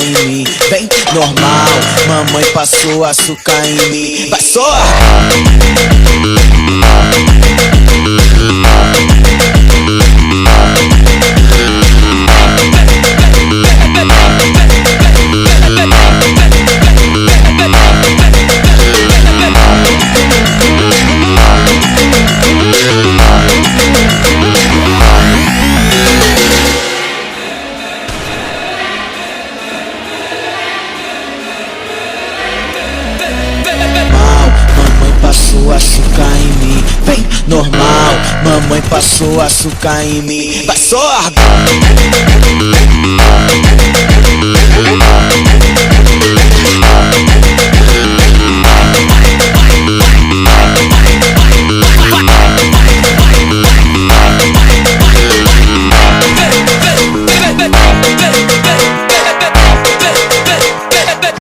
em mim. Vem, normal, mamãe passou açúcar em mim. Vai só! Passou açúcar em mim, vem, normal, mamãe passou açúcar em mim. Vai só!